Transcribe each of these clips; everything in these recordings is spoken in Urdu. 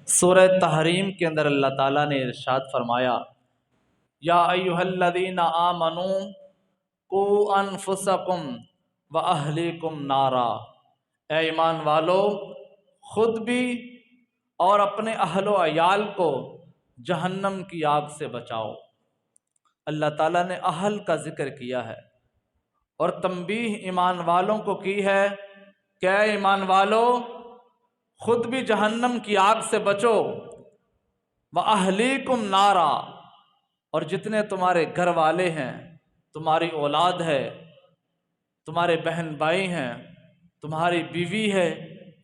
سورہ تحریم کے اندر اللہ تعالیٰ نے ارشاد فرمایا، یا ایھا الذین آمنوا قوا انفسکم واہلیکم نارا، اے ایمان والو خود بھی اور اپنے اہل و عیال کو جہنم کی آگ سے بچاؤ۔ اللہ تعالیٰ نے اہل کا ذکر کیا ہے اور تنبیہ ایمان والوں کو کی ہے کہ اے ایمان والو خود بھی جہنم کی آگ سے بچو، وَأَهْلِيكُمْ نَارًا، اور جتنے تمہارے گھر والے ہیں، تمہاری اولاد ہے، تمہارے بہن بھائی ہیں، تمہاری بیوی ہے،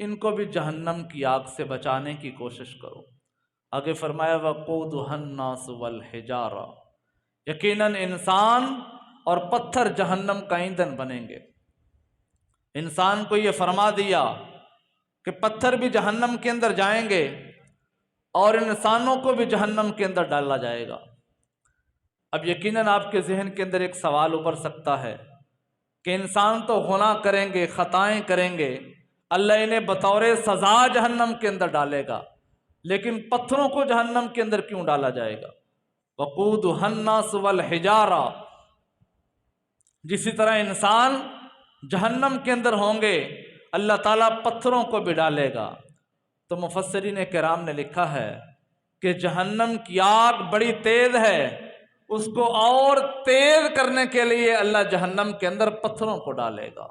ان کو بھی جہنم کی آگ سے بچانے کی کوشش کرو۔ آگے فرمایا وَقُودُهَا النَّاسُ وَالْحِجَارَةُ، یقیناً انسان اور پتھر جہنم کا ایندھن بنیں گے۔ انسان کو یہ فرما دیا کہ پتھر بھی جہنم کے اندر جائیں گے اور انسانوں کو بھی جہنم کے اندر ڈالا جائے گا۔ اب یقیناً آپ کے ذہن کے اندر ایک سوال ابھر سکتا ہے کہ انسان تو گناہ کریں گے، خطائیں کریں گے، اللہ انہیں بطور سزا جہنم کے اندر ڈالے گا، لیکن پتھروں کو جہنم کے اندر کیوں ڈالا جائے گا؟ وَقُودُهَا النَّاسُ وَالْحِجَارَةُ، جسی طرح انسان جہنم کے اندر ہوں گے اللہ تعالیٰ پتھروں کو بھی ڈالے گا۔ تو مفسرین کرام نے لکھا ہے کہ جہنم کی آگ بڑی تیز ہے، اس کو اور تیز کرنے کے لیے اللہ جہنم کے اندر پتھروں کو ڈالے گا۔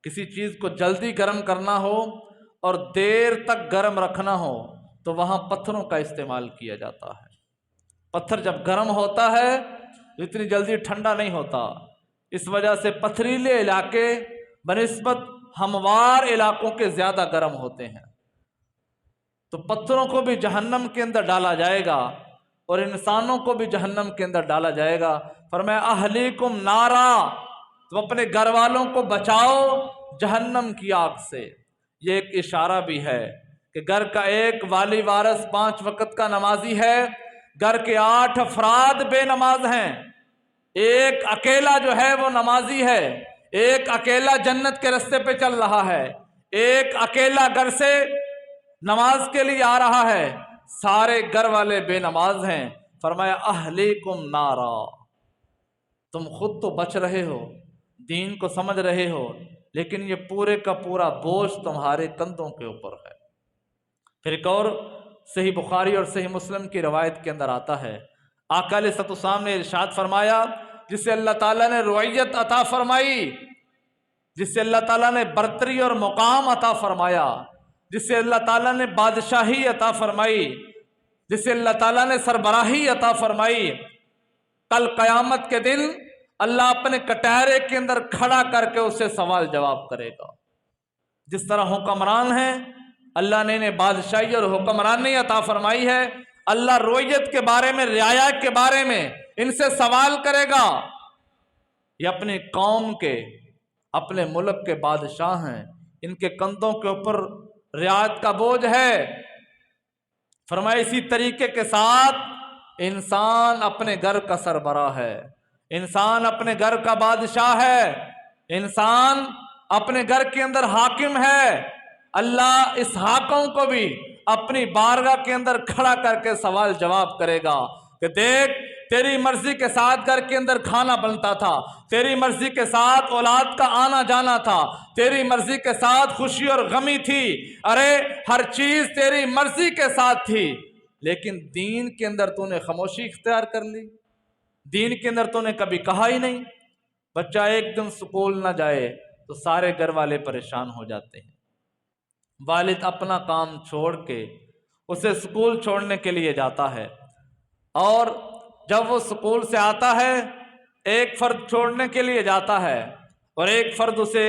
کسی چیز کو جلدی گرم کرنا ہو اور دیر تک گرم رکھنا ہو تو وہاں پتھروں کا استعمال کیا جاتا ہے۔ پتھر جب گرم ہوتا ہے تو اتنی جلدی ٹھنڈا نہیں ہوتا، اس وجہ سے پتھریلے علاقے بنسبت ہموار علاقوں کے زیادہ گرم ہوتے ہیں۔ تو پتھروں کو بھی جہنم کے اندر ڈالا جائے گا اور انسانوں کو بھی جہنم کے اندر ڈالا جائے گا۔ فرمایا اہلیکم نارا، تم اپنے گھر والوں کو بچاؤ جہنم کی آگ سے۔ یہ ایک اشارہ بھی ہے کہ گھر کا ایک والی وارث 5 وقت کا نمازی ہے، گھر کے 8 افراد بے نماز ہیں، ایک اکیلا جو ہے وہ نمازی ہے، ایک اکیلا جنت کے رستے پہ چل رہا ہے، ایک اکیلا گھر سے نماز کے لیے آ رہا ہے، سارے گھر والے بے نماز ہیں۔ فرمایا اہلیکم نارا، تم خود تو بچ رہے ہو، دین کو سمجھ رہے ہو، لیکن یہ پورے کا پورا بوجھ تمہارے کندھوں کے اوپر ہے۔ پھر ایک اور صحیح بخاری اور صحیح مسلم کی روایت کے اندر آتا ہے، آقا علیہ الصلوۃ والسلام نے ارشاد فرمایا، جسے اللہ تعالیٰ نے رعیت عطا فرمائی، جسے اللہ تعالیٰ نے برتری اور مقام عطا فرمایا، جسے اللہ تعالیٰ نے بادشاہی عطا فرمائی، جسے اللہ تعالیٰ نے سربراہی عطا فرمائی، کل قیامت کے دن اللہ اپنے کٹہرے کے اندر کھڑا کر کے اسے سوال جواب کرے گا۔ جس طرح حکمران ہیں، اللہ نے انہیں بادشاہی اور حکمرانی عطا فرمائی ہے، اللہ رویت کے بارے میں، رعایا کے بارے میں ان سے سوال کرے گا۔ یہ اپنی قوم کے، اپنے ملک کے بادشاہ ہیں، ان کے کندھوں کے اوپر رعایت کا بوجھ ہے۔ فرمایا اسی طریقے کے ساتھ انسان اپنے گھر کا سربراہ ہے، انسان اپنے گھر کا بادشاہ ہے، انسان اپنے گھر کے اندر حاکم ہے۔ اللہ اس حاکم کو بھی اپنی بارگاہ کے اندر کھڑا کر کے سوال جواب کرے گا کہ دیکھ، تیری مرضی کے ساتھ گھر کے اندر کھانا بنتا تھا، تیری مرضی کے ساتھ اولاد کا آنا جانا تھا، تیری مرضی کے ساتھ خوشی اور غمی تھی، ارے ہر چیز تیری مرضی کے ساتھ تھی، لیکن دین کے اندر تو نے خاموشی اختیار کر لی، دین کے اندر تو نے کبھی کہا ہی نہیں۔ بچہ ایک دن سکول نہ جائے تو سارے گھر والے پریشان ہو جاتے ہیں، والد اپنا کام چھوڑ کے اسے سکول چھوڑنے کے لیے جاتا ہے، اور جب وہ سکول سے آتا ہے ایک فرد چھوڑنے کے لیے جاتا ہے اور ایک فرد اسے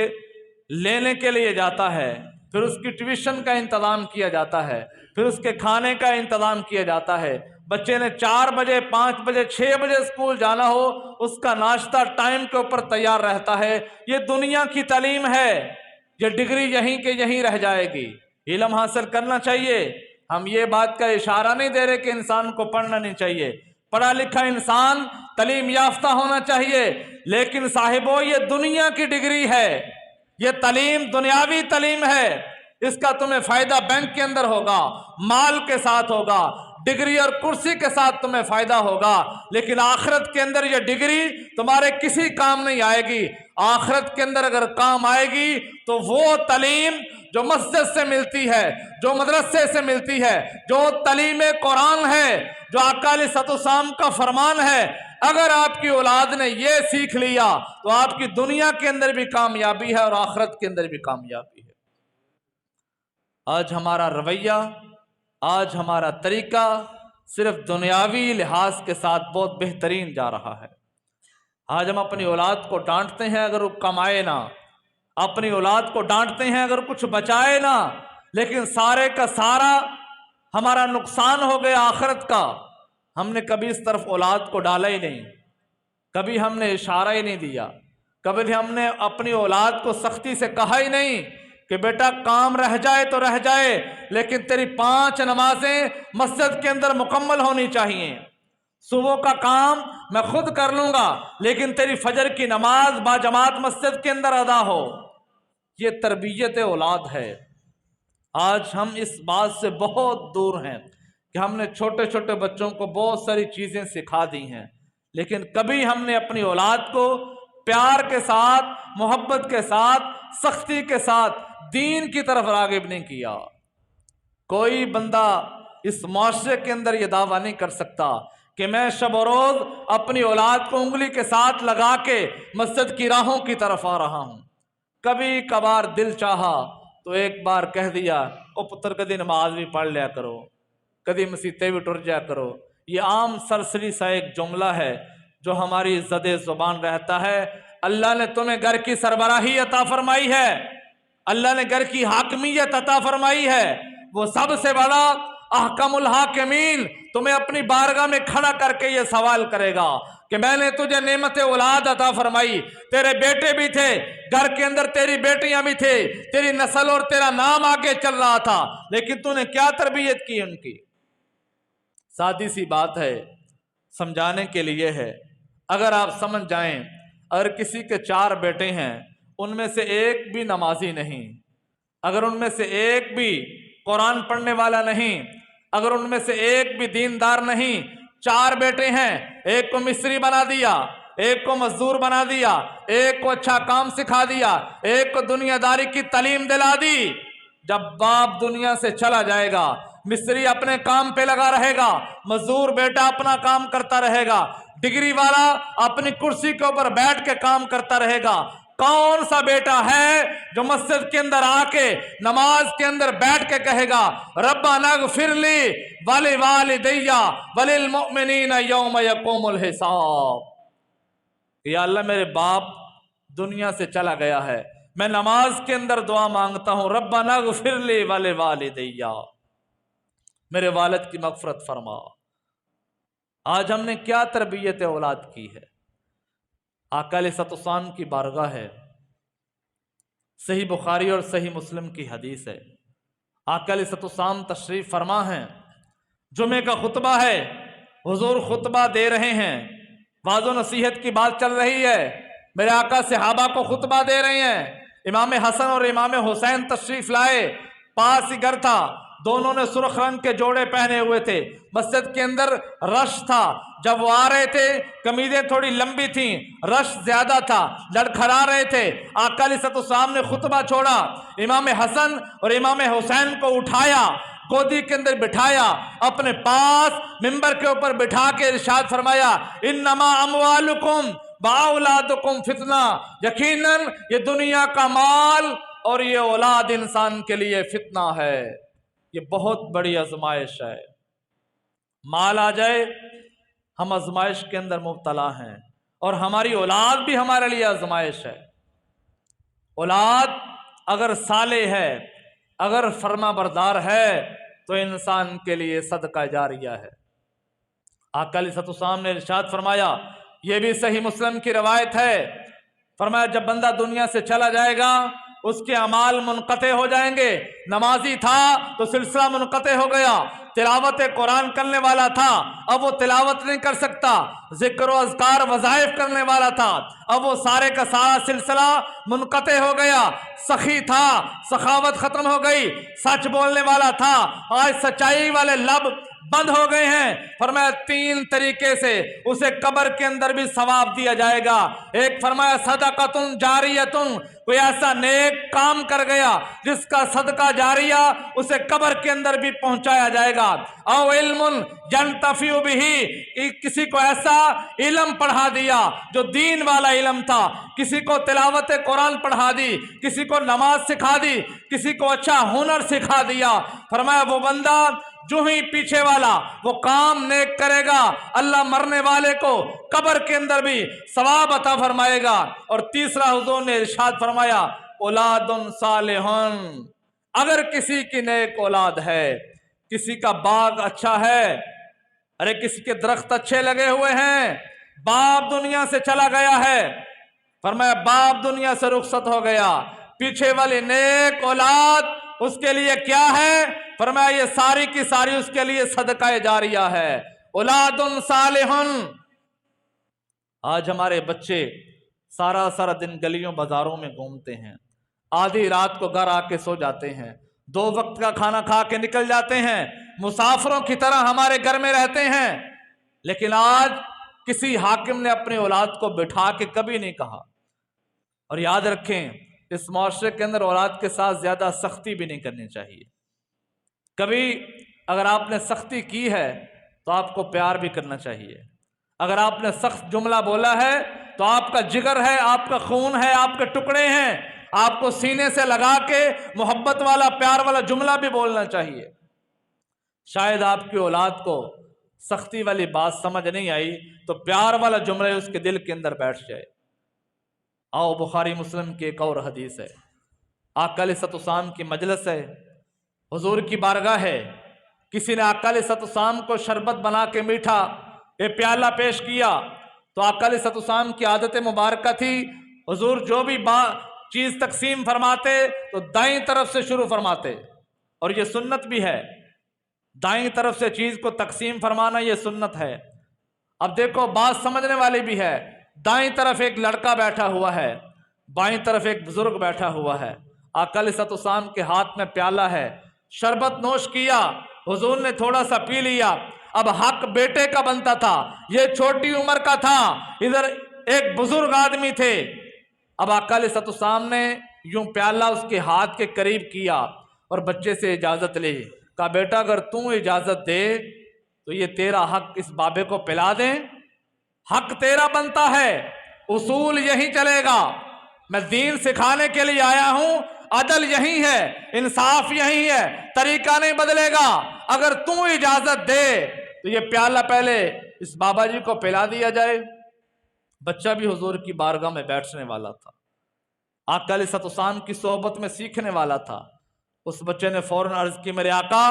لینے کے لیے جاتا ہے، پھر اس کی ٹیوشن کا انتظام کیا جاتا ہے، پھر اس کے کھانے کا انتظام کیا جاتا ہے۔ بچے نے 4 بجے، 5 بجے، 6 بجے اسکول جانا ہو، اس کا ناشتہ ٹائم کے اوپر تیار رہتا ہے۔ یہ دنیا کی تعلیم ہے، یہ ڈگری یہیں کے یہیں رہ جائے گی، علم حاصل کرنا چاہیے۔ ہم یہ بات کا اشارہ نہیں دے رہے کہ انسان کو پڑھنا نہیں چاہیے، پڑھا لکھا انسان تعلیم یافتہ ہونا چاہیے، لیکن صاحبو یہ دنیا کی ڈگری ہے، یہ تعلیم دنیاوی تعلیم ہے۔ اس کا تمہیں فائدہ بینک کے اندر ہوگا، مال کے ساتھ ہوگا، ڈگری اور کرسی کے ساتھ تمہیں فائدہ ہوگا، لیکن آخرت کے اندر یہ ڈگری تمہارے کسی کام نہیں آئے گی۔ آخرت کے اندر اگر کام آئے گی تو وہ تعلیم جو مسجد سے ملتی ہے، جو مدرسے سے ملتی ہے، جو تعلیم قرآن ہے، جو آقا علیہ الصلوۃ والسلام کا فرمان ہے، اگر آپ کی اولاد نے یہ سیکھ لیا تو آپ کی دنیا کے اندر بھی کامیابی ہے اور آخرت کے اندر بھی کامیابی ہے۔ آج ہمارا رویہ، آج ہمارا طریقہ صرف دنیاوی لحاظ کے ساتھ بہت بہترین جا رہا ہے۔ آج ہم اپنی اولاد کو ڈانٹتے ہیں اگر وہ کمائے نہ، اپنی اولاد کو ڈانٹتے ہیں اگر کچھ بچائے نہ، لیکن سارے کا سارا ہمارا نقصان ہو گیا آخرت کا۔ ہم نے کبھی اس طرف اولاد کو ڈالا ہی نہیں، کبھی ہم نے اشارہ ہی نہیں دیا، کبھی ہم نے اپنی اولاد کو سختی سے کہا ہی نہیں کہ بیٹا کام رہ جائے تو رہ جائے، لیکن تیری 5 نمازیں مسجد کے اندر مکمل ہونی چاہیے۔ صبح کا کام میں خود کر لوں گا، لیکن تیری فجر کی نماز با جماعت مسجد کے اندر ادا ہو۔ یہ تربیت اولاد ہے۔ آج ہم اس بات سے بہت دور ہیں کہ ہم نے چھوٹے چھوٹے بچوں کو بہت ساری چیزیں سکھا دی ہیں، لیکن کبھی ہم نے اپنی اولاد کو پیار کے ساتھ، محبت کے ساتھ، سختی کے ساتھ دین کی طرف راغب نہیں کیا۔ کوئی بندہ اس معاشرے کے اندر یہ دعویٰ نہیں کر سکتا کہ میں شب و روز اپنی اولاد کو انگلی کے ساتھ لگا کے مسجد کی راہوں کی طرف آ رہا ہوں۔ کبھی کبھار دل چاہا تو ایک بار کہہ دیا او پتر کدی نماز بھی پڑھ لیا کرو، کدی مسیتے بھی ٹر جایا کرو۔ یہ عام سرسری سا ایک جملہ ہے جو ہماری زد زبان رہتا ہے۔ اللہ نے تمہیں گھر کی سربراہی عطا فرمائی ہے، اللہ نے گھر کی حاکمیت عطا فرمائی ہے، وہ سب سے بڑا احکم الحاکمین تمہیں اپنی بارگاہ میں کھڑا کر کے یہ سوال کرے گا کہ میں نے تجھے نعمت اولاد عطا فرمائی، تیرے بیٹے بھی تھے، گھر کے اندر تیری بیٹیاں بھی تھے، تیری نسل اور تیرا نام آگے چل رہا تھا، لیکن تو نے کیا تربیت کی ان کی؟ سادی سی بات ہے، سمجھانے کے لیے ہے۔ اگر آپ سمجھ جائیں، اگر کسی کے 4 بیٹے ہیں، ان میں سے ایک بھی نمازی نہیں، اگر ان میں سے ایک بھی قرآن پڑھنے والا نہیں، اگر ان میں سے ایک بھی دیندار نہیں، 4 بیٹے ہیں، ایک کو مستری بنا دیا، ایک کو مزدور بنا دیا، ایک کو اچھا کام سکھا دیا، ایک کو دنیا داری کی تعلیم دلا دی، جب باپ دنیا سے چلا جائے گا، مستری اپنے کام پہ لگا رہے گا، مزدور بیٹا اپنا کام کرتا رہے گا، ڈگری والا اپنی کرسی کے اوپر بیٹھ کے کام کرتا رہے گا، کون سا بیٹا ہے جو مسجد کے اندر آ کے نماز کے اندر بیٹھ کے کہے گا ربنا اغفر لی ولوالدی وللمؤمنین یوم یقوم الحساب، یا اللہ میرے باپ دنیا سے چلا گیا ہے، میں نماز کے اندر دعا مانگتا ہوں ربنا اغفر لی ولوالدی، میرے والد کی مغفرت فرما۔ آج ہم نے کیا تربیت اولاد کی ہے؟ آقا علیہ الصلوۃ والسلام کی بارگاہ ہے، صحیح بخاری اور صحیح مسلم کی حدیث ہے، آقا علیہ الصلوۃ والسلام تشریف فرما ہیں، جمعے کا خطبہ ہے، حضور خطبہ دے رہے ہیں، واعظ و نصیحت کی بات چل رہی ہے، میرے آقا صحابہ کو خطبہ دے رہے ہیں، امام حسن اور امام حسین تشریف لائے، پاس ہی گھر تھا، دونوں نے سرخ رنگ کے جوڑے پہنے ہوئے تھے، مسجد کے اندر رش تھا، جب وہ آ رہے تھے قمیضیں تھوڑی لمبی تھیں، رش زیادہ تھا، لڑکھڑا رہے تھے، آقا علیہ الصلوۃ والسلام نے خطبہ چھوڑا، امام حسن اور امام حسین کو اٹھایا، گودی کے اندر بٹھایا، اپنے پاس منبر کے اوپر بٹھا کے ارشاد فرمایا انما اموالکم واولادکم فتنہ، یقیناً یہ دنیا کا مال اور یہ اولاد انسان کے لیے فتنہ ہے، یہ بہت بڑی آزمائش ہے۔ مال آ جائے ہم آزمائش کے اندر مبتلا ہیں، اور ہماری اولاد بھی ہمارے لیے آزمائش ہے۔ اولاد اگر صالح ہے، اگر فرما بردار ہے تو انسان کے لیے صدقہ جاریہ ہے۔ آقا علیہ الصلوۃ والسلام نے ارشاد فرمایا، یہ بھی صحیح مسلم کی روایت ہے، فرمایا جب بندہ دنیا سے چلا جائے گا اس کے اعمال منقطع ہو جائیں گے۔ نمازی تھا تو سلسلہ منقطع ہو گیا، تلاوت قرآن کرنے والا تھا اب وہ تلاوت نہیں کر سکتا، ذکر و اذکار وظائف کرنے والا تھا اب وہ سارے کا سارا سلسلہ منقطع ہو گیا۔ سخی تھا، سخاوت ختم ہو گئی، سچ بولنے والا تھا، آج سچائی والے لب بند ہو گئے ہیں۔ فرمایا 3 طریقے سے اسے قبر کے اندر بھی ثواب دیا جائے گا۔ ایک فرمایا صدقۃ جاریۃ، کوئی ایسا نیک کام کر گیا جس کا صدقہ جاریہ اسے قبر کے اندر بھی پہنچایا جائے گا۔ او علم ینتفع بہ، کسی کو ایسا علم پڑھا دیا جو دین والا علم تھا، کسی کو تلاوت قرآن پڑھا دی، کسی کو نماز سکھا دی، کسی کو اچھا ہنر سکھا دیا۔ فرمایا وہ بندہ جو ہی پیچھے والا وہ کام نیک کرے گا، اللہ مرنے والے کو قبر کے اندر بھی ثواب عطا فرمائے گا۔ اور تیسرا حضور نے ارشاد فرمایا اولاد صالح، اگر کسی کی نیک اولاد ہے، کسی کا باغ اچھا ہے، ارے کسی کے درخت اچھے لگے ہوئے ہیں، باپ دنیا سے چلا گیا ہے، فرمایا باپ دنیا سے رخصت ہو گیا، پیچھے والی نیک اولاد اس کے لیے کیا ہے؟ فرمایا یہ ساری کی ساری اس کے لیے صدقہ جاریہ ہے۔ اولاد صالح۔ آج ہمارے بچے سارا دن گلیوں بازاروں میں گھومتے ہیں، آدھی رات کو گھر آ کے سو جاتے ہیں، 2 وقت کا کھانا کھا کے نکل جاتے ہیں، مسافروں کی طرح ہمارے گھر میں رہتے ہیں، لیکن آج کسی حاکم نے اپنی اولاد کو بٹھا کے کبھی نہیں کہا۔ اور یاد رکھیں اس معاشرے کے اندر اولاد کے ساتھ زیادہ سختی بھی نہیں کرنی چاہیے۔ کبھی اگر آپ نے سختی کی ہے تو آپ کو پیار بھی کرنا چاہیے۔ اگر آپ نے سخت جملہ بولا ہے تو آپ کا جگر ہے، آپ کا خون ہے، آپ کے ٹکڑے ہیں، آپ کو سینے سے لگا کے محبت والا پیار والا جملہ بھی بولنا چاہیے۔ شاید آپ کی اولاد کو سختی والی بات سمجھ نہیں آئی تو پیار والا جملہ اس کے دل کے اندر بیٹھ جائے۔ آؤ بخاری مسلم کی ایک اور حدیث ہے، آقا علیہ الصلوۃ والسلام کی مجلس ہے، حضور کی بارگاہ ہے، کسی نے آقا علیہ الصلوۃ والسلام کو شربت بنا کے میٹھا ایک پیالہ پیش کیا تو آقا علیہ الصلوۃ والسلام کی عادت مبارکہ تھی، حضور جو بھی چیز تقسیم فرماتے تو دائیں طرف سے شروع فرماتے، اور یہ سنت بھی ہے، دائیں طرف سے چیز کو تقسیم فرمانا یہ سنت ہے۔ اب دیکھو بات سمجھنے والی بھی ہے، دائیں طرف ایک لڑکا بیٹھا ہوا ہے، بائیں طرف ایک بزرگ بیٹھا ہوا ہے، آقا علیہ الصلوۃ والسلام کے ہاتھ میں پیالہ ہے، شربت نوش کیا، حضور نے تھوڑا سا پی لیا، اب حق بیٹے کا بنتا تھا، یہ چھوٹی عمر کا تھا، ادھر ایک بزرگ آدمی تھے، اب آقا علیہ الصلوۃ والسلام نے یوں پیالہ اس کے ہاتھ کے قریب کیا اور بچے سے اجازت لی، کہا بیٹا اگر تو اجازت دے تو یہ تیرا حق اس بابے کو پلا دیں، حق تیرا بنتا ہے، اصول یہی چلے گا، میں دین سکھانے کے لیے آیا ہوں، عدل یہی ہے، انصاف یہی ہے، طریقہ نہیں بدلے گا، اگر تو اجازت دے تو یہ پیالہ پہلے اس بابا جی کو پلا دیا جائے۔ بچہ بھی حضور کی بارگاہ میں بیٹھنے والا تھا، آقا علیہ الصلوۃ والسلام کی صحبت میں سیکھنے والا تھا، اس بچے نے فوراً عرض کی میرے آقا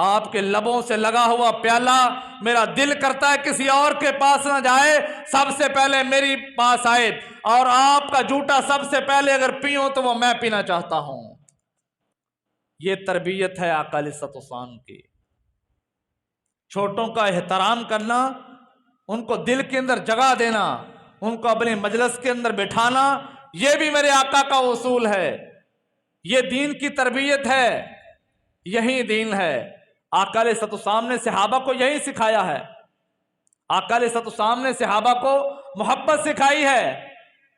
آپ کے لبوں سے لگا ہوا پیالہ میرا دل کرتا ہے کسی اور کے پاس نہ جائے، سب سے پہلے میری پاس آئے، اور آپ کا جھوٹا سب سے پہلے اگر پیوں تو وہ میں پینا چاہتا ہوں۔ یہ تربیت ہے آقا علیہ الصلوۃ والسلام کی، چھوٹوں کا احترام کرنا، ان کو دل کے اندر جگہ دینا، ان کو اپنی مجلس کے اندر بٹھانا، یہ بھی میرے آقا کا اصول ہے، یہ دین کی تربیت ہے، یہی دین ہے۔ آقا علیہ الصلوۃ والسلام نے صحابہ کو یہی سکھایا ہے، آقا علیہ الصلوۃ والسلام نے صحابہ کو محبت سکھائی ہے۔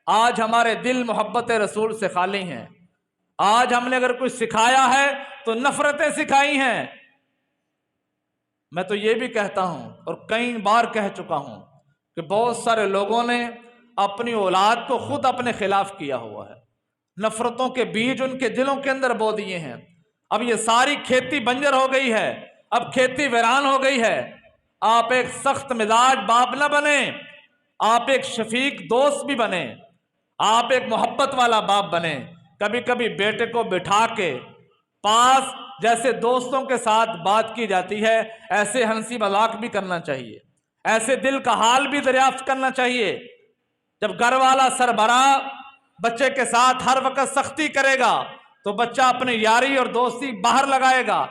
آج ہمارے دل محبت رسول سے خالی ہیں، آج ہم نے اگر کچھ سکھایا ہے تو نفرتیں سکھائی ہیں۔ میں تو یہ بھی کہتا ہوں اور کئی بار کہہ چکا ہوں کہ بہت سارے لوگوں نے اپنی اولاد کو خود اپنے خلاف کیا ہوا ہے، نفرتوں کے بیج ان کے دلوں کے اندر بو دیے ہیں، اب یہ ساری کھیتی بنجر ہو گئی ہے، اب کھیتی ویران ہو گئی ہے۔ آپ ایک سخت مزاج باپ نہ بنے، آپ ایک شفیق دوست بھی بنے، آپ ایک محبت والا باپ بنے، کبھی کبھی بیٹے کو بٹھا کے پاس جیسے دوستوں کے ساتھ بات کی جاتی ہے ایسے ہنسی مذاق بھی کرنا چاہیے، ایسے دل کا حال بھی دریافت کرنا چاہیے۔ جب گھر والا سربراہ بچے کے ساتھ ہر وقت سختی کرے گا تو بچہ اپنی یاری اور دوستی باہر لگائے گا.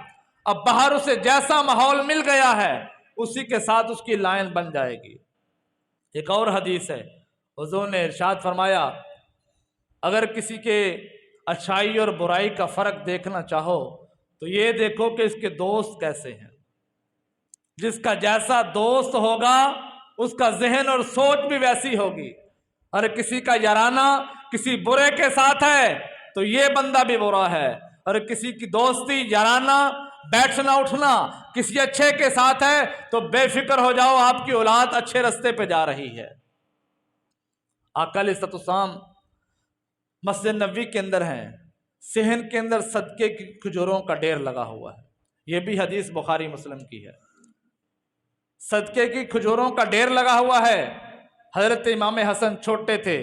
اب باہر اسے جیسا ماحول مل گیا ہے اسی کے ساتھ اس کی لائن بن جائے گی. ایک اور حدیث ہے، حضور نے ارشاد فرمایا اگر کسی کے اچھائی اور برائی کا فرق دیکھنا چاہو تو یہ دیکھو کہ اس کے دوست کیسے ہیں. جس کا جیسا دوست ہوگا اس کا ذہن اور سوچ بھی ویسی ہوگی. اور کسی کا یارانہ کسی برے کے ساتھ ہے تو یہ بندہ بھی برا ہے، اور کسی کی دوستی یارانہ بیٹھنا اٹھنا کسی اچھے کے ساتھ ہے تو بے فکر ہو جاؤ، آپ کی اولاد اچھے رستے پہ جا رہی ہے. آقا علیہ الصلوۃ والسلام مسجد نبوی کے اندر ہیں، صحن کے اندر صدقے کی کھجوروں کا ڈھیر لگا ہوا ہے. یہ بھی حدیث بخاری مسلم کی ہے. صدقے کی کھجوروں کا ڈھیر لگا ہوا ہے. حضرت امام حسن چھوٹے تھے،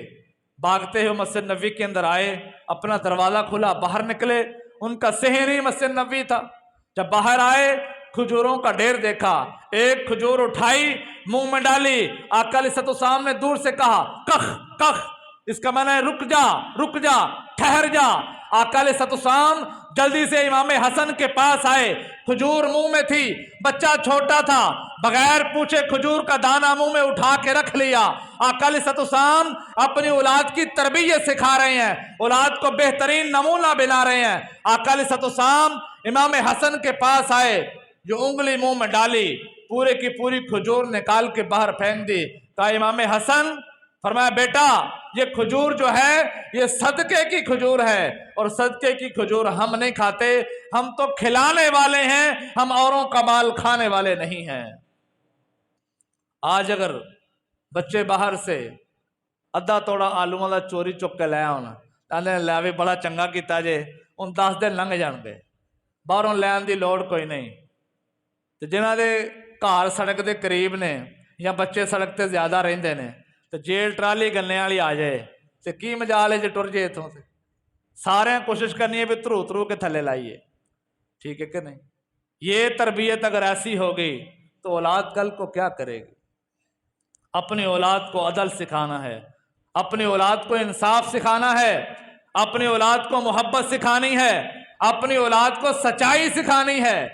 بھاگتے ہوئے مسجد نبوی کے اندر آئے، اپنا دروازہ کھلا، باہر نکلے. ان کا صحن ہی مسجد نبوی تھا. جب باہر آئے کھجوروں کا ڈھیر دیکھا، ایک کھجور اٹھائی منہ میں ڈالی. آقا علیہ الصلوۃ والسلام نے دور سے کہا کخ کخ، اس کا معنی ہے رک جا رک جا، ٹھہر جا. آقا علیہ الصلوۃ والسلام جلدی سے امام حسن کے پاس آئے. کھجور منہ میں تھی، بچہ چھوٹا تھا، بغیر پوچھے کھجور کا دانہ منہ میں اٹھا کے رکھ لیا. آقا علیہ الصلوۃ والسلام اپنی اولاد کی تربیت سکھا رہے ہیں، اولاد کو بہترین نمونہ بنا رہے ہیں. آقا علیہ الصلوۃ والسلام امام حسن کے پاس آئے، جو انگلی منہ میں ڈالی پورے کی پوری کھجور نکال کے باہر پھینک دی. کہا امام حسن، فرمایا بیٹا یہ کھجور جو ہے یہ صدقے کی کھجور ہے، اور صدقے کی کھجور ہم نہیں کھاتے، ہم تو کھلانے والے ہیں، ہم اوروں کا مال کھانے والے نہیں ہیں. آج اگر بچے باہر سے ادھا توڑا آلو والا چوری چک کے لے آنا تانے لے بھی بڑا چنگا کیتا جے، ان 10 دن لنگ جان گے، باہروں لین دی لوڑ کوئی نہیں. تو جنہاں دے گھر سڑک دے قریب نے یا بچے سڑک تے زیادہ رہندے نے تو جیل ٹرالی گلنے والی آ جائے تو کی مجال ہے جو ٹر جائے اتوں سے. سارے کوشش کرنی ہے بھی ترو ترو کے تھلے لائیے، ٹھیک ہے کہ نہیں. یہ تربیت اگر ایسی ہوگی تو اولاد کل کو کیا کرے گی. اپنی اولاد کو عدل سکھانا ہے، اپنی اولاد کو انصاف سکھانا ہے، اپنی اولاد کو محبت سکھانی ہے، اپنی اولاد کو سچائی سکھانی ہے.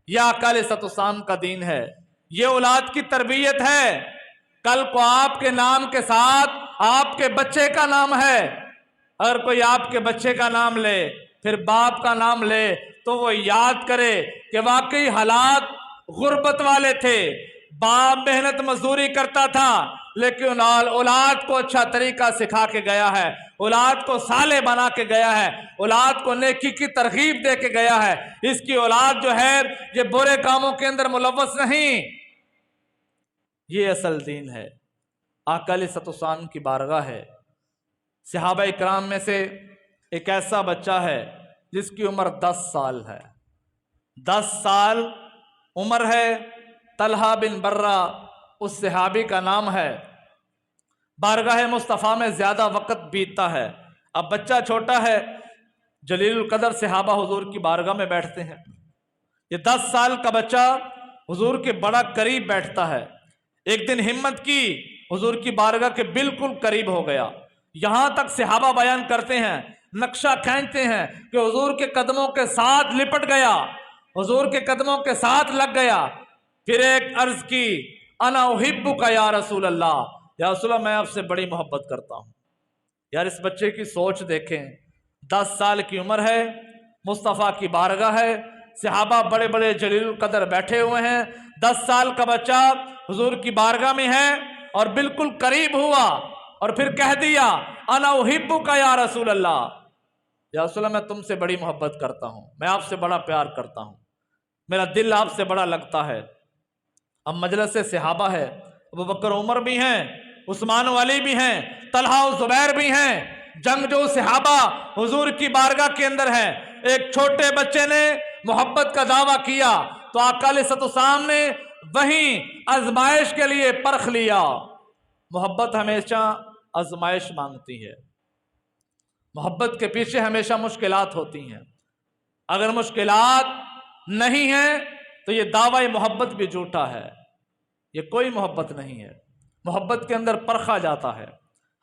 یہ آقا علیہ الصلوۃ والسلام کا دین ہے، یہ اولاد کی تربیت ہے. کل کو آپ کے نام کے ساتھ آپ کے بچے کا نام ہے. اگر کوئی آپ کے بچے کا نام لے پھر باپ کا نام لے تو وہ یاد کرے کہ واقعی حالات غربت والے تھے، باپ محنت مزدوری کرتا تھا لیکن اولاد کو اچھا طریقہ سکھا کے گیا ہے، اولاد کو صالح بنا کے گیا ہے، اولاد کو نیکی کی ترغیب دے کے گیا ہے. اس کی اولاد جو ہے یہ برے کاموں کے اندر ملوث نہیں. یہ اصل دین ہے. آقا علیہ الصلوۃ والسلام کی بارگاہ ہے. صحابہ اکرام میں سے ایک ایسا بچہ ہے جس کی عمر 10 سال ہے. 10 سال عمر ہے. طلحہ بن برہ اس صحابی کا نام ہے. بارگاہ مصطفیٰ میں زیادہ وقت بیتتا ہے. اب بچہ چھوٹا ہے، جلیل القدر صحابہ حضور کی بارگاہ میں بیٹھتے ہیں. یہ 10 سال کا بچہ حضور کے بڑا قریب بیٹھتا ہے. ایک دن ہمت کی، حضور کی بارگاہ کے بالکل قریب ہو گیا. یہاں تک صحابہ بیان کرتے ہیں، نقشہ کھینچتے ہیں کہ حضور کے قدموں کے ساتھ لپٹ گیا، حضور کے قدموں کے ساتھ لگ گیا. پھر ایک عرض کی انا احبک یا رسول اللہ، یا رسول اللہ میں آپ سے بڑی محبت کرتا ہوں. یار اس بچے کی سوچ دیکھیں، 10 سال کی عمر ہے، مصطفیٰ کی بارگاہ ہے، صحابہ بڑے بڑے جلیل القدر بیٹھے ہوئے ہیں، 10 سال کا بچہ حضور کی بارگاہ میں ہے اور بالکل قریب ہوا اور پھر کہہ دیا انا احبک یا رسول اللہ، یا رسول اللہ میں تم سے بڑی محبت کرتا ہوں، میں آپ سے بڑا پیار کرتا ہوں، میرا دل آپ سے بڑا لگتا ہے. اب مجلس صحابہ ہے، ابو بکر عمر بھی ہیں، عثمان و علی بھی ہیں، طلحہ و زبیر بھی ہیں، جنگجو صحابہ حضور کی بارگاہ کے اندر ہیں. ایک چھوٹے بچے نے محبت کا دعویٰ کیا تو آقا علیہ الصلوۃ والسلام نے وہیں آزمائش کے لیے پرکھ لیا. محبت ہمیشہ آزمائش مانگتی ہے، محبت کے پیچھے ہمیشہ مشکلات ہوتی ہیں. اگر مشکلات نہیں ہیں تو یہ دعوی محبت بھی جھوٹا ہے، یہ کوئی محبت نہیں ہے. محبت کے اندر پرکھا جاتا ہے.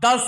10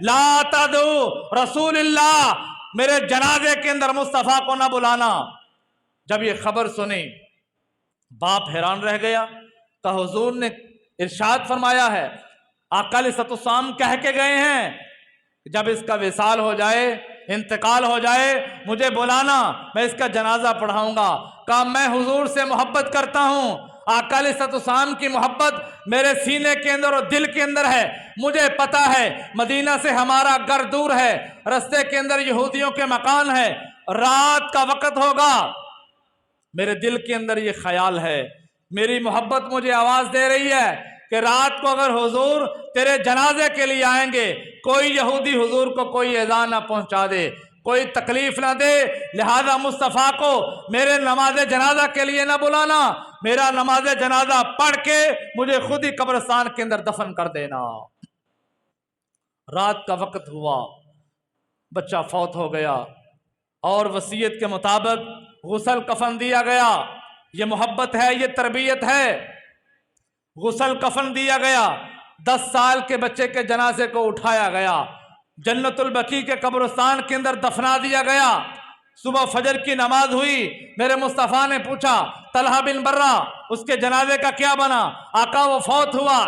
لا تدعو رسول اللہ، میرے جنازے کے اندر مصطفیٰ کو نہ بلانا۔ جب یہ خبر سنی باپ حیران رہ گیا کہ حضور نے ارشاد فرمایا ہے، آقا علیہ السلام کہہ کے گئے ہیں جب اس کا وصال ہو جائے، انتقال ہو جائے، مجھے بلانا، میں اس کا جنازہ پڑھاؤں گا۔ کہا میں حضور سے محبت کرتا ہوں، آقا علیہ السلام کی محبت میرے سینے کے اندر اور دل کے اندر ہے، مجھے پتا ہے مدینہ سے ہمارا گھر دور ہے، رستے کے اندر یہودیوں کے مکان ہے، رات کا وقت ہوگا، میرے دل کے اندر یہ خیال ہے، میری محبت مجھے آواز دے رہی ہے کہ رات کو اگر حضور تیرے جنازے کے لیے آئیں گے، کوئی یہودی حضور کو کوئی اذیت نہ پہنچا دے، کوئی تکلیف نہ دے، لہذا مصطفیٰ کو میرے نماز جنازہ کے لیے نہ بلانا، میرا نماز جنازہ پڑھ کے مجھے خود ہی قبرستان کے اندر دفن کر دینا۔ رات کا وقت ہوا، بچہ فوت ہو گیا اور وصیت کے مطابق غسل کفن دیا گیا۔ یہ محبت ہے، یہ تربیت ہے۔ غسل کفن دیا گیا، 10 سال کے بچے کے جنازے کو اٹھایا گیا، جنت البقیع کے قبرستان کے اندر دفنا دیا گیا۔ صبح فجر کی نماز ہوئی، میرے مصطفیٰ نے پوچھا طلحہ بن برہ اس کے جنازے کا کیا بنا؟ آقا وہ فوت ہوا،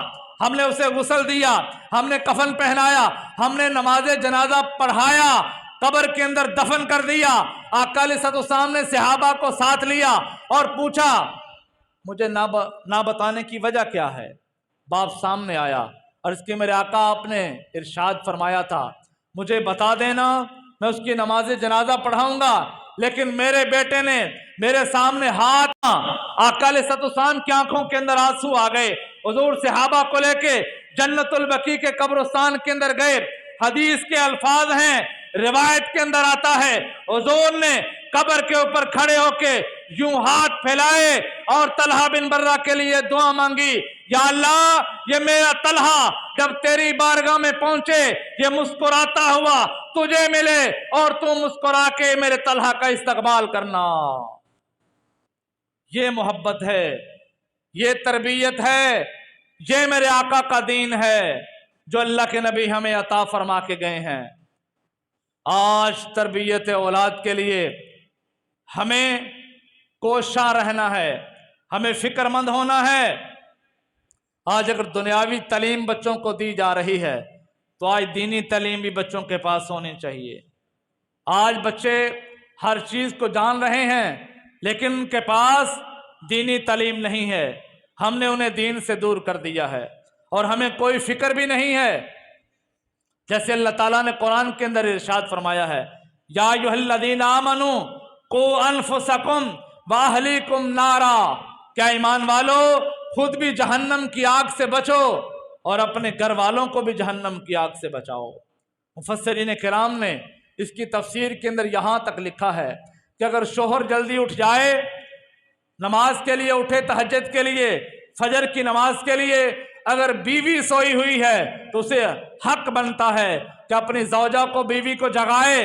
ہم نے اسے غسل دیا، ہم نے کفن پہنایا، ہم نے نماز جنازہ پڑھایا، قبر کے اندر دفن کر دیا۔ آقا علیہ السلام نے صحابہ کو ساتھ لیا اور پوچھا مجھے نہ بتانے کی وجہ کیا ہے؟ باپ سامنے آیا اور اس کے میرے آقا آپ نے ارشاد فرمایا تھا مجھے بتا دینا، میں اس کی نماز جنازہ پڑھاؤں گا، لیکن میرے بیٹے نے میرے سامنے ہاتھ، آقا علیہ السلام کی آنکھوں کے اندر آنسو آ گئے، حضور صحابہ کو لے کے جنت البقیع کے قبرستان کے اندر گئے۔ حدیث کے الفاظ ہیں، روایت کے اندر آتا ہے حضور نے قبر کے اوپر کھڑے ہو کے یوں ہاتھ پھیلائے اور طلحہ بن برہ کے لیے دعا مانگی، یا اللہ یہ میرا طلحہ جب تیری بارگاہ میں پہنچے یہ مسکراتا ہوا تجھے ملے اور تو مسکرا کے میرے طلحہ کا استقبال کرنا۔ یہ محبت ہے، یہ تربیت ہے، یہ میرے آقا کا دین ہے جو اللہ کے نبی ہمیں عطا فرما کے گئے ہیں۔ آج تربیت اولاد کے لیے ہمیں کوشاں رہنا ہے، ہمیں فکر مند ہونا ہے۔ آج اگر دنیاوی تعلیم بچوں کو دی جا رہی ہے تو آج دینی تعلیم بھی بچوں کے پاس ہونی چاہیے۔ آج بچے ہر چیز کو جان رہے ہیں لیکن ان کے پاس دینی تعلیم نہیں ہے، ہم نے انہیں دین سے دور کر دیا ہے اور ہمیں کوئی فکر بھی نہیں ہے۔ جیسے اللہ تعالیٰ نے قرآن کے اندر ارشاد فرمایا ہے یا ایھا الذین آمنوا قوا انفسکم واہلیکم نارا، کیا ایمان والو خود بھی جہنم کی آگ سے بچو اور اپنے گھر والوں کو بھی جہنم کی آگ سے بچاؤ۔ مفسرین کرام نے اس کی تفسیر کے اندر یہاں تک لکھا ہے کہ اگر شوہر جلدی اٹھ جائے، نماز کے لیے اٹھے، تہجد کے لیے، فجر کی نماز کے لیے، اگر بیوی سوئی ہوئی ہے تو اسے حق بنتا ہے کہ اپنی زوجہ کو، بیوی کو جگائے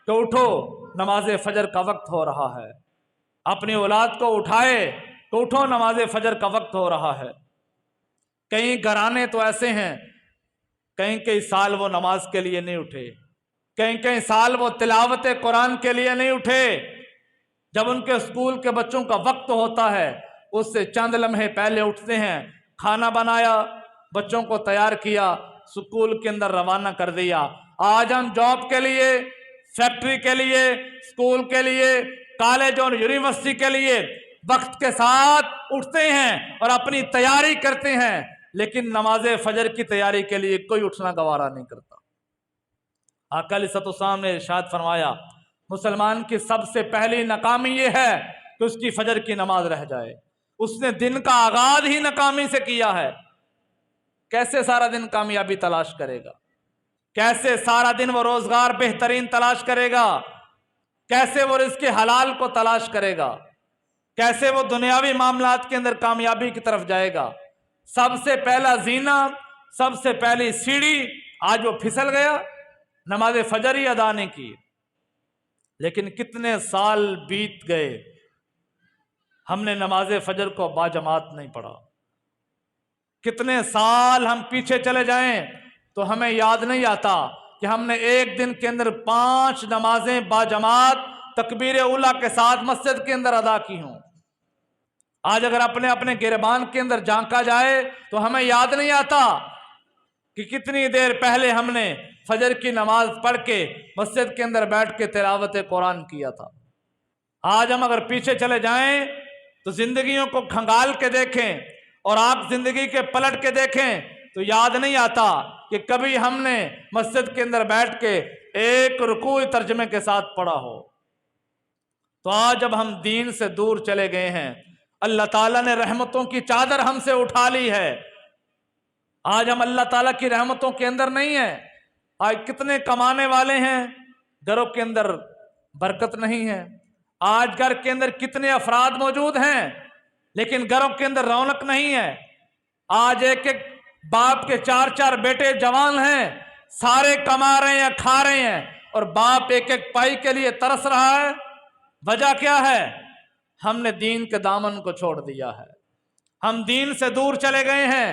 کہ اٹھو نماز فجر کا وقت ہو رہا ہے، اپنی اولاد کو اٹھائے کہ اٹھو نماز فجر کا وقت ہو رہا ہے۔ کئی گھرانے تو ایسے ہیں کئی سال وہ نماز کے لیے نہیں اٹھے، کئی سال وہ تلاوت قرآن کے لیے نہیں اٹھے۔ جب ان کے اسکول کے بچوں کا وقت ہوتا ہے اس سے چند لمحے پہلے اٹھتے ہیں، کھانا بنایا، بچوں کو تیار کیا، اسکول کے اندر روانہ کر دیا۔ آج ہم جاب کے لیے، فیکٹری کے لیے، اسکول کے لیے، کالج اور یونیورسٹی کے لیے وقت کے ساتھ اٹھتے ہیں اور اپنی تیاری کرتے ہیں، لیکن نماز فجر کی تیاری کے لیے کوئی اٹھنا گوارا نہیں کرتا۔ آقا علیہ السلام نے ارشاد فرمایا مسلمان کی سب سے پہلی ناکامی یہ ہے کہ اس کی فجر کی نماز رہ جائے، اس نے دن کا آغاز ہی ناکامی سے کیا ہے۔ کیسے سارا دن کامیابی تلاش کرے گا؟ کیسے سارا دن وہ روزگار بہترین تلاش کرے گا؟ کیسے وہ رزق حلال کو تلاش کرے گا؟ کیسے وہ دنیاوی معاملات کے اندر کامیابی کی طرف جائے گا؟ سب سے پہلا زینہ، سب سے پہلی سیڑھی آج وہ پھسل گیا، نماز فجر ہی ادا نہیں کی۔ لیکن کتنے سال بیت گئے، ہم نے نماز فجر کو باجماعت نہیں پڑھا۔ کتنے سال ہم پیچھے چلے جائیں تو ہمیں یاد نہیں آتا کہ ہم نے ایک دن کے اندر 5 نمازیں باجماعت تکبیر اولیٰ کے ساتھ مسجد کے اندر ادا کی ہوں۔ آج اگر اپنے اپنے گریبان کے اندر جھانکا جائے تو ہمیں یاد نہیں آتا کہ کتنی دیر پہلے ہم نے فجر کی نماز پڑھ کے مسجد کے اندر بیٹھ کے تلاوت قرآن کیا تھا۔ آج ہم اگر پیچھے چلے جائیں تو زندگیوں کو کھنگال کے دیکھیں اور آپ زندگی کے پلٹ کے دیکھیں تو یاد نہیں آتا کہ کبھی ہم نے مسجد کے اندر بیٹھ کے ایک رکوع ترجمے کے ساتھ پڑھا ہو۔ تو آج جب ہم دین سے دور چلے گئے ہیں، اللہ تعالیٰ نے رحمتوں کی چادر ہم سے اٹھا لی ہے، آج ہم اللہ تعالیٰ کی رحمتوں کے اندر نہیں ہیں۔ آج کتنے کمانے والے ہیں، گھروں کے اندر برکت نہیں ہے۔ آج گھر کے اندر کتنے افراد موجود ہیں لیکن گھروں کے اندر رونق نہیں ہے۔ آج ایک ایک باپ کے 4 بیٹے جوان ہیں، سارے کما رہے ہیں، کھا رہے ہیں، اور باپ ایک ایک پائی کے لیے ترس رہا ہے۔ وجہ کیا ہے؟ ہم نے دین کے دامن کو چھوڑ دیا ہے، ہم دین سے دور چلے گئے ہیں۔